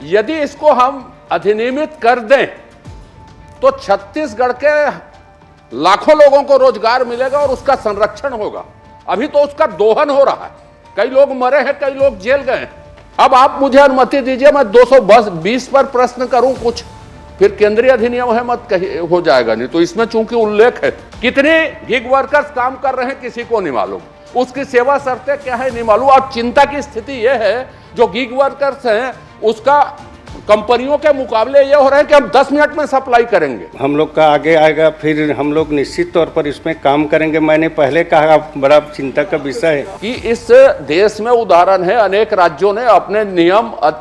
यदि इसको हम अधिनियमित कर दें तो छत्तीसगढ़ के लाखों लोगों को रोजगार मिलेगा और उसका संरक्षण होगा। अभी तो उसका दोहन हो रहा है, कई लोग मरे हैं, कई लोग जेल गए हैं। अब आप मुझे अनुमति दीजिए, मैं 220 पर प्रश्न करूं कुछ, फिर केंद्रीय अधिनियम है मत हो जाएगा। नहीं तो इसमें चूंकि उल्लेख है, कितने गिग वर्कर्स काम कर रहे हैं किसी को नहीं मालूम, उसकी सेवा शर्तें क्या है नहीं मालूम। और चिंता की स्थिति यह है जो गिग वर्कर्स हैं उसका कंपनियों के मुकाबले ये हो रहा है कि हम 10 मिनट में सप्लाई करेंगे। हम लोग का आगे आएगा, फिर हम लोग निश्चित तौर पर इसमें काम करेंगे। मैंने पहले कहा बड़ा चिंता का विषय है कि इस देश में उदाहरण है, अनेक राज्यों ने अपने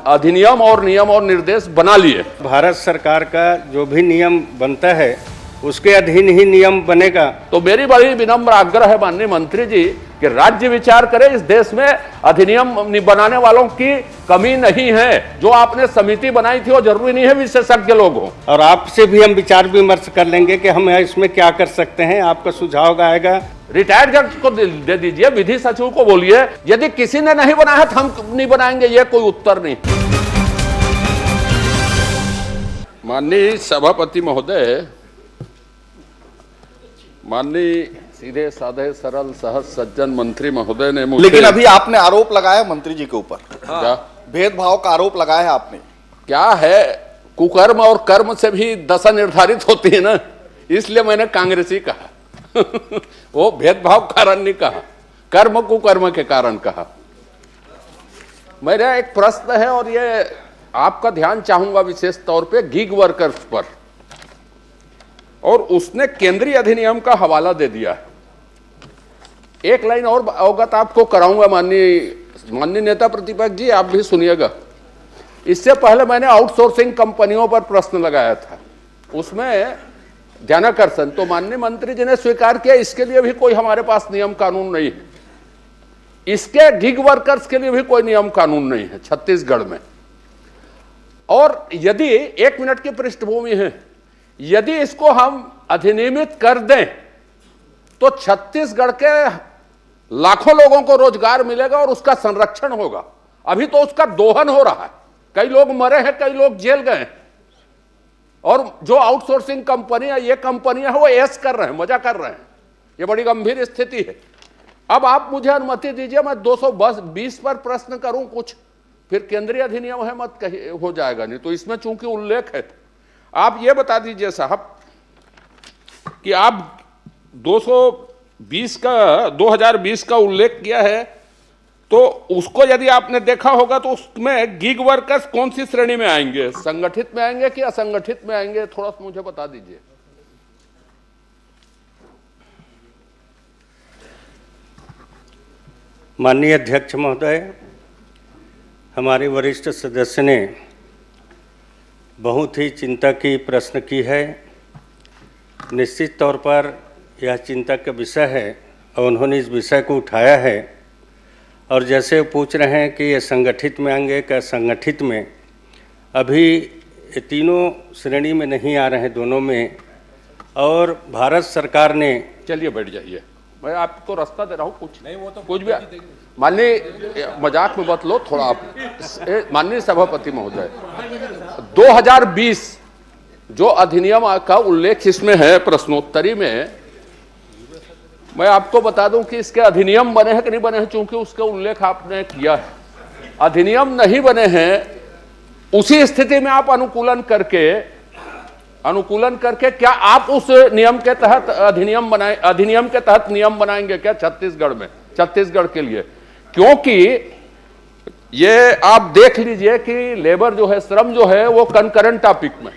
अधिनियम और नियम और निर्देश बना लिए। भारत सरकार का जो भी नियम बनता है उसके अधीन ही नियम बनेगा। तो मेरी बड़ी विनम्र आग्रह है माननीय मंत्री जी कि राज्य विचार करे। इस देश में अधिनियम बनाने वालों की कमी नहीं है। जो आपने समिति बनाई थी वो जरूरी नहीं है विशेषज्ञ लोग हों। और आपसे भी हम विचार विमर्श कर लेंगे कि हम इसमें क्या कर सकते हैं। आपका सुझाव आएगा, रिटायर्ड जज को दे दीजिए, विधि सचिव को बोलिए, यदि किसी ने नहीं बनाया तो हम नहीं बनाएंगे, ये कोई उत्तर नहीं। माननीय सभापति महोदय, माननीय सीधे साधे सरल सहज सज्जन मंत्री महोदय ने मुझे, लेकिन अभी आपने आरोप लगाया मंत्री जी के ऊपर, क्या भेदभाव का आरोप लगाया है आपने। क्या है, कुकर्म और कर्म से भी दशा निर्धारित होती है ना, इसलिए मैंने कांग्रेसी कहा वो भेदभाव कारण नहीं कहा, कर्म कुकर्म के कारण कहा। मेरा एक प्रश्न है और ये आपका ध्यान चाहूंगा विशेष तौर पे गिग वर्कर्स पर, और उसने केंद्रीय अधिनियम का हवाला दे दिया है। एक लाइन और अवगत आपको कराऊंगा माननीय नेता प्रतिपक्ष जी, आप भी सुनिएगा। इससे पहले मैंने आउटसोर्सिंग कंपनियों पर प्रश्न लगाया था, उसमें ध्यानाकर्षण, तो माननीय मंत्री जी ने स्वीकार किया इसके लिए भी कोई हमारे पास नियम कानून नहीं है, इसके गिग वर्कर्स के लिए भी कोई नियम कानून नहीं है छत्तीसगढ़ में। और यदि 1 मिनट की पृष्ठभूमि है, यदि इसको हम अधिनियमित कर दें तो छत्तीसगढ़ के लाखों लोगों को रोजगार मिलेगा और उसका संरक्षण होगा। अभी तो उसका दोहन हो रहा है, कई लोग मरे हैं, कई लोग जेल गए हैं। और जो आउटसोर्सिंग कंपनियां, ये कंपनियां हैं, वो ऐश कर रहे हैं, मजा कर रहे हैं। ये बड़ी गंभीर स्थिति है। अब आप मुझे अनुमति दीजिए, मैं 220 पर प्रश्न करूं कुछ, फिर केंद्रीय अधिनियम है मत हो जाएगा। नहीं तो इसमें चूंकि उल्लेख है, आप ये बता दीजिए साहब कि आप 2020 का उल्लेख किया है, तो उसको यदि आपने देखा होगा तो उसमें गिग वर्कर्स कौन सी श्रेणी में आएंगे, संगठित में आएंगे कि असंगठित में आएंगे, थोड़ा सा मुझे बता दीजिए। माननीय अध्यक्ष महोदय, हमारे वरिष्ठ सदस्य ने बहुत ही चिंता की प्रश्न की है। निश्चित तौर पर यह चिंता का विषय है और उन्होंने इस विषय को उठाया है। और जैसे पूछ रहे हैं कि ये संगठित में आएंगे क्या संगठित में, अभी ये तीनों श्रेणी में नहीं आ रहे हैं, दोनों में। और भारत सरकार ने, चलिए बैठ जाइए, मैं आपको रास्ता दे रहा हूँ, कुछ नहीं, वो तो कुछ भी माननीय मजाक में मत लो थोड़ा आप। माननीय सभापति महोदय, 2020 जो अधिनियम का उल्लेख इसमें है प्रश्नोत्तरी में, मैं आपको बता दूं कि इसके अधिनियम बने हैं कि नहीं बने हैं, चूंकि उसका उल्लेख आपने किया है। अधिनियम नहीं बने हैं, उसी स्थिति में आप अनुकूलन करके क्या आप उस नियम के तहत अधिनियम के तहत नियम बनाएंगे क्या छत्तीसगढ़ में, छत्तीसगढ़ के लिए? क्योंकि ये आप देख लीजिए कि लेबर जो है, श्रम जो है, वो कंकरेंट टॉपिक में,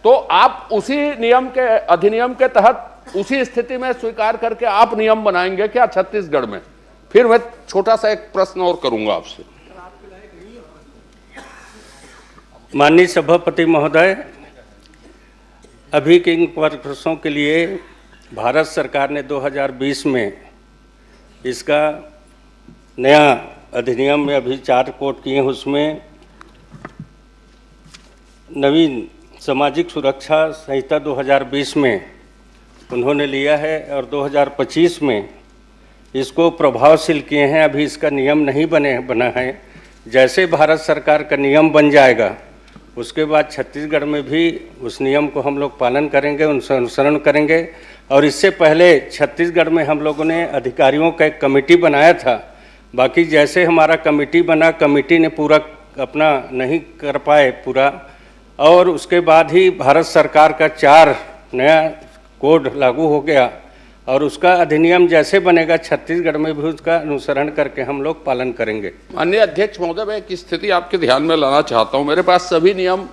तो आप उसी नियम के अधिनियम के तहत उसी स्थिति में स्वीकार करके आप नियम बनाएंगे क्या छत्तीसगढ़ में? फिर मैं छोटा सा एक प्रश्न और करूंगा आपसे। माननीय सभापति महोदय, अभी के इन वर्षों के लिए भारत सरकार ने 2020 में इसका नया अधिनियम में अभी 4 कोड किए हैं। उसमें नवीन सामाजिक सुरक्षा संहिता 2020 में उन्होंने लिया है और 2025 में इसको प्रभावशील किए हैं। अभी इसका नियम नहीं बना है, जैसे भारत सरकार का नियम बन जाएगा उसके बाद छत्तीसगढ़ में भी उस नियम को हम लोग पालन करेंगे, उनसे अनुसरण करेंगे। और इससे पहले छत्तीसगढ़ में हम लोगों ने अधिकारियों का एक कमेटी बनाया था। बाकी जैसे हमारा कमेटी बना, कमेटी ने पूरा अपना नहीं कर पाए पूरा, और उसके बाद ही भारत सरकार का 4 नया कोड लागू हो गया और उसका अधिनियम जैसे बनेगा छत्तीसगढ़ में भी उसका अनुसरण करके हम लोग पालन करेंगे। माननीय अध्यक्ष महोदय, मैं एक स्थिति आपके ध्यान में लाना चाहता हूं। मेरे पास सभी नियम,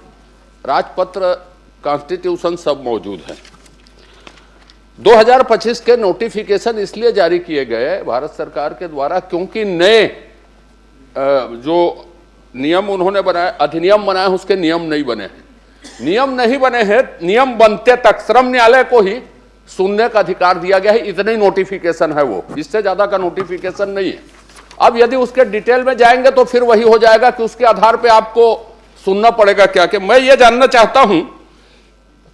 राजपत्र, कॉन्स्टिट्यूशन सब मौजूद है। 2025 के नोटिफिकेशन इसलिए जारी किए गए भारत सरकार के द्वारा क्योंकि नए जो नियम उन्होंने बनाए, अधिनियम बनाए, उसके नियम नहीं बने हैं। नियम नहीं बने हैं, नियम बनते तक श्रम न्यायालय को ही सुनने का अधिकार दिया गया है। इतने ही नोटिफिकेशन है, वो इससे ज्यादा का नोटिफिकेशन नहीं है। अब यदि उसके डिटेल में जाएंगे तो फिर वही हो जाएगा कि उसके आधार पे आपको सुनना पड़ेगा क्या। कि मैं ये जानना चाहता हूं,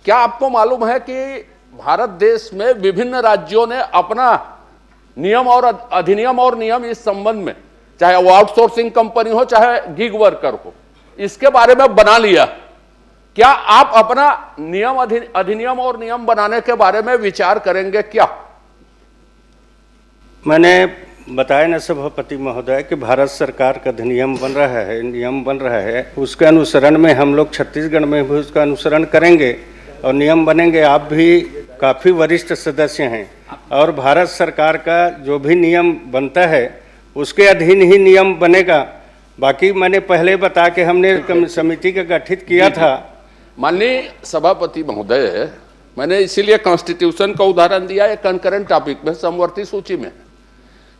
क्या आपको मालूम है कि भारत देश में विभिन्न राज्यों ने अपना नियम और अधिनियम और नियम इस संबंध में, चाहे वो आउटसोर्सिंग कंपनी हो चाहे गिग वर्कर हो, इसके बारे में बना लिया। क्या आप अपना नियम, अधिनियम और नियम बनाने के बारे में विचार करेंगे क्या? मैंने बताया ना सभापति महोदय कि भारत सरकार का अधिनियम बन रहा है, नियम बन रहा है, उसके अनुसरण में हम लोग छत्तीसगढ़ में भी उसका अनुसरण करेंगे और नियम बनेंगे। आप भी काफ़ी वरिष्ठ सदस्य हैं और भारत सरकार का जो भी नियम बनता है उसके अधीन ही नियम बनेगा। बाकी मैंने पहले बता के हमने समिति का गठित किया था। माननीय सभापति महोदय, मैंने इसीलिए कॉन्स्टिट्यूशन का उदाहरण दिया है। कंकरेंट टॉपिक में समवर्ती सूची में,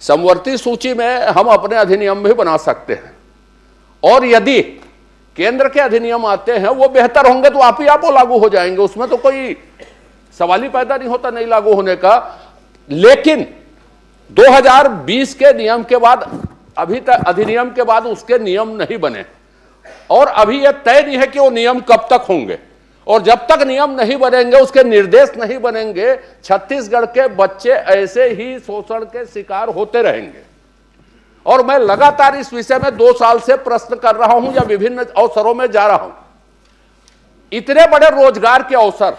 समवर्ती सूची में हम अपने अधिनियम भी बना सकते हैं और यदि केंद्र के अधिनियम आते हैं वो बेहतर होंगे तो आप ही आप वो लागू हो जाएंगे। उसमें तो कोई सवाल ही पैदा नहीं होता नहीं लागू होने का। लेकिन 2020 के नियम के बाद, अभी तक अधिनियम के बाद उसके नियम नहीं बने और अभी यह तय नहीं है कि वो नियम कब तक होंगे। और जब तक नियम नहीं बनेंगे, उसके निर्देश नहीं बनेंगे, छत्तीसगढ़ के बच्चे ऐसे ही शोषण के शिकार होते रहेंगे। और मैं लगातार इस विषय में 2 साल से प्रश्न कर रहा हूं या विभिन्न अवसरों में जा रहा हूं। इतने बड़े रोजगार के अवसर,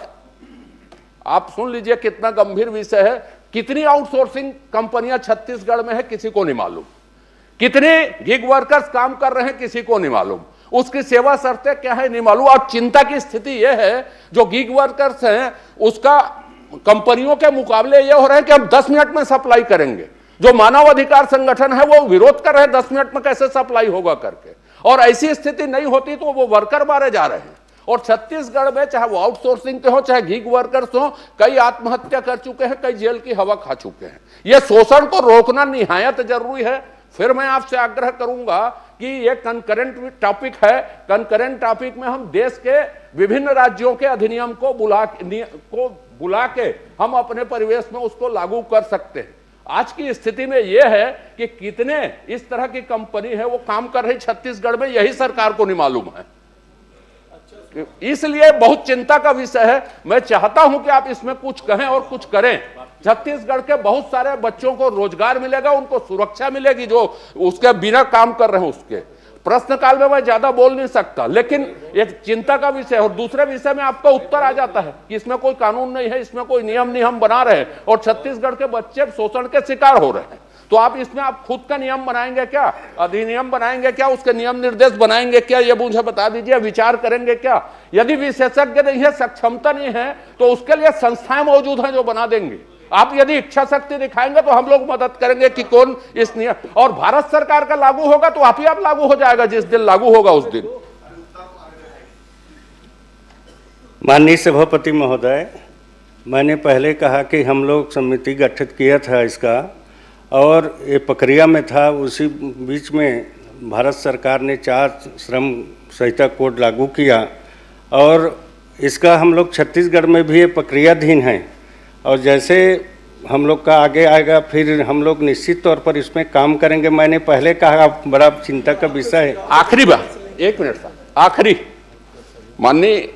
आप सुन लीजिए कितना गंभीर विषय है। कितनी आउटसोर्सिंग कंपनियां छत्तीसगढ़ में है किसी को नहीं मालूम, कितने गिग वर्कर्स काम कर रहे हैं किसी को नहीं मालूम, उसकी सेवा शर्तें क्या है नहीं मालूम। और चिंता की स्थिति यह है जो गिग वर्कर्स हैं उसका कंपनियों के मुकाबले यह हो रहा है कि हम 10 मिनट में सप्लाई करेंगे। जो मानव अधिकार संगठन है वो विरोध कर रहे हैं 10 मिनट में कैसे सप्लाई होगा करके। और ऐसी स्थिति नहीं होती तो वो वर्कर मारे जा रहे हैं। और छत्तीसगढ़ में चाहे वो आउटसोर्सिंग के हो चाहे गिग वर्कर्स हो, कई आत्महत्या कर चुके हैं, कई जेल की हवा खा चुके हैं। यह शोषण को रोकना निहायत जरूरी है। फिर मैं आपसे आग्रह करूंगा कि यह कंकरेंट टॉपिक है। कंकरेंट टॉपिक में हम देश के विभिन्न राज्यों के अधिनियम को बुला के हम अपने परिवेश में उसको लागू कर सकते हैं। आज की स्थिति में यह है कि कितने इस तरह की कंपनी है वो काम कर रही छत्तीसगढ़ में, यही सरकार को नहीं मालूम है। इसलिए बहुत चिंता का विषय है। मैं चाहता हूं कि आप इसमें कुछ कहें और कुछ करें। छत्तीसगढ़ के बहुत सारे बच्चों को रोजगार मिलेगा, उनको सुरक्षा मिलेगी जो उसके बिना काम कर रहे हैं। उसके प्रश्नकाल में मैं ज्यादा बोल नहीं सकता, लेकिन एक चिंता का विषय और दूसरे विषय में आपका उत्तर आ जाता है कि इसमें कोई कानून नहीं है, इसमें कोई नियम नहीं हम बना रहे हैं और छत्तीसगढ़ के बच्चे शोषण के शिकार हो रहे हैं। तो आप इसमें आप खुद का नियम बनाएंगे क्या, अधिनियम बनाएंगे क्या, उसके नियम निर्देश बनाएंगे क्या, ये मुझे बता दीजिए। विचार करेंगे क्या? यदि विशेषज्ञ नहीं है, सक्षमता नहीं है, तो उसके लिए संस्थाएं मौजूद हैं जो बना देंगे। आप यदि इच्छा शक्ति दिखाएंगे तो हम लोग मदद करेंगे कि कौन इस नियम। और भारत सरकार का लागू होगा तो आप ही आप लागू हो जाएगा, जिस दिन लागू होगा उस दिन। माननीय सभापति महोदय, मैंने पहले कहा कि हम लोग समिति गठित किया था इसका और ये प्रक्रिया में था। उसी बीच में भारत सरकार ने 4 श्रम संहिता कोड लागू किया और इसका हम लोग छत्तीसगढ़ में भी ये प्रक्रियाधीन है। और जैसे हम लोग का आगे आएगा फिर हम लोग निश्चित तौर पर इसमें काम करेंगे। मैंने पहले कहा बड़ा चिंता का विषय है। आखिरी बात, 1 मिनट था, आखिरी। माननीय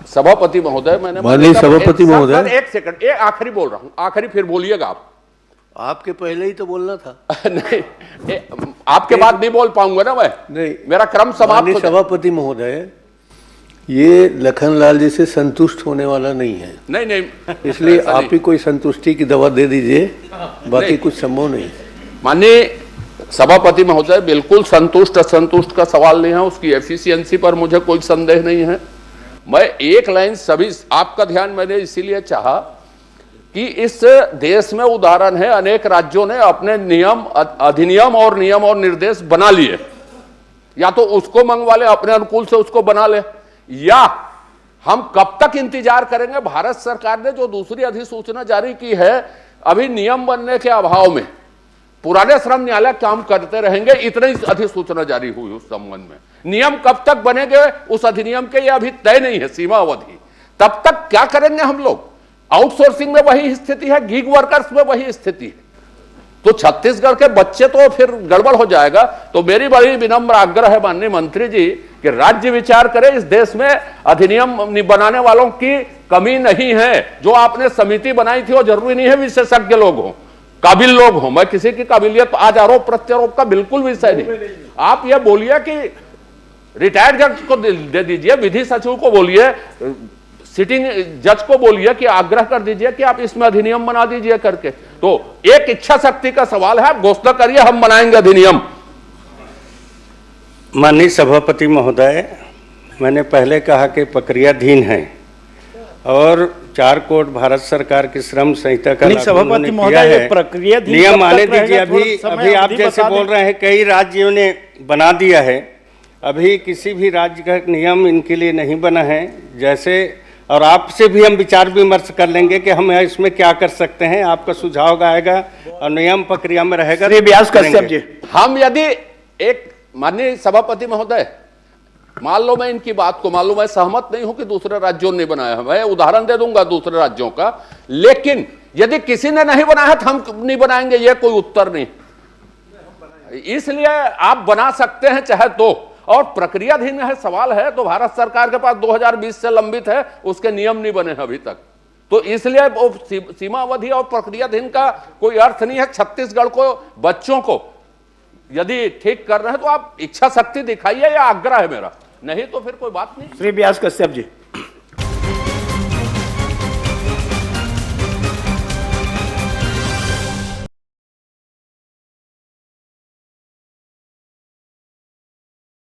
सभापति महोदय, मैंने माननीय सभापति महोदय, 1 सेकंड, आखिरी बोल रहा हूं, आखिरी फिर बोलिएगा आप। आपके पहले ही तो बोलना था। नहीं, आपके बाद नहीं बोल पाऊंगा ना मैं, नहीं, मेरा क्रम समाप्त माननीय हो जाए। सभापति महोदय, ये लखनलाल जी से संतुष्ट होने वाला नहीं है, नहीं नहीं, इसलिए ऐसा आप नहीं। ही कोई संतुष्टि की दवा दे दीजिए, बाकी नहीं। कुछ संभव नहीं। माननीय सभापति महोदय, बिल्कुल संतुष्ट असंतुष्ट का सवाल नहीं है, उसकी एफिशिएंसी पर मुझे कोई संदेह नहीं है। मैं एक लाइन सभी, आपका ध्यान मैंने इसीलिए चाहा कि इस देश में उदाहरण है, अनेक राज्यों ने अपने नियम, अधिनियम और नियम और निर्देश बना लिए, या तो उसको मंगवा ले, अपने अनुकूल से उसको बना ले, या हम कब तक इंतजार करेंगे। भारत सरकार ने जो दूसरी अधिसूचना जारी की है, अभी नियम बनने के अभाव में पुराने श्रम न्यायालय काम करते रहेंगे, इतनी अधिसूचना जारी हुई उस संबंध में। नियम कब तक बनेंगे उस अधिनियम के, ये अभी तय नहीं है सीमा अवधि। तब तक क्या करेंगे हम लोग? आउटसोर्सिंग में वही स्थिति है, गिग वर्कर्स में वही स्थिति है, तो छत्तीसगढ़ के बच्चे तो फिर गड़बड़ हो जाएगा। तो मेरी बड़ी विनम्र आग्रह है माननीय मंत्री जी कि राज्य विचार करे, इस देश में अधिनियम बनाने वालों की कमी नहीं है। जो आपने समिति बनाई थी वो जरूरी नहीं है विशेषज्ञ लोग हों, काबिल लोग हों। मैं किसी की काबिलियत आज आरोप प्रत्यारोप का बिल्कुल विषय नहीं। आप ये बोलिए कि रिटायर्ड जज को दे दीजिए, विधि सचिव को बोलिए, सिटिंग जज को बोलिए कि आग्रह कर दीजिए कि आप इसमें अधिनियम बना दीजिए करके। तो एक इच्छा शक्ति का सवाल है, आप घोषणा करिए हम बनाएंगे अधिनियम। माननीय सभापति महोदय, मैंने पहले कहा कि प्रक्रियाधीन है और 4 कोड भारत सरकार की श्रम संहिता का लागू उन्होंने किया है। प्रक्रियाधीन नियम आने दीजिए। अभी आप जैसे बोल रहे हैं कई राज्यों ने बना दिया है, अभी किसी भी राज्य का नियम इनके लिए नहीं बना है। जैसे, और आपसे भी हम विचार विमर्श कर लेंगे कि हम इसमें क्या कर सकते हैं, आपका सुझाव आएगा और नियम प्रक्रिया में रहेगा। श्री व्यास कश्यप जी, हम यदि एक, माननीय सभापति महोदय, मान लो मैं इनकी बात को, मान लो मैं सहमत नहीं हूं कि दूसरे राज्यों ने बनाया है, मैं उदाहरण दे दूंगा दूसरे राज्यों का, लेकिन यदि किसी ने नहीं बनाया है तो हम नहीं बनाएंगे, यह कोई उत्तर नहीं। इसलिए आप बना सकते हैं चाहे तो, और प्रक्रियाधीन है सवाल है तो भारत सरकार के पास 2020 से लंबित है, उसके नियम नहीं बने हैं अभी तक। तो इसलिए वो सीमा अवधि और प्रक्रियाधीन का कोई अर्थ नहीं है। छत्तीसगढ़ को, बच्चों को यदि ठीक कर रहे हैं तो आप इच्छा शक्ति दिखाइए, या आग्रह है मेरा, नहीं तो फिर कोई बात नहीं। श्री व्यास कश्यप जी।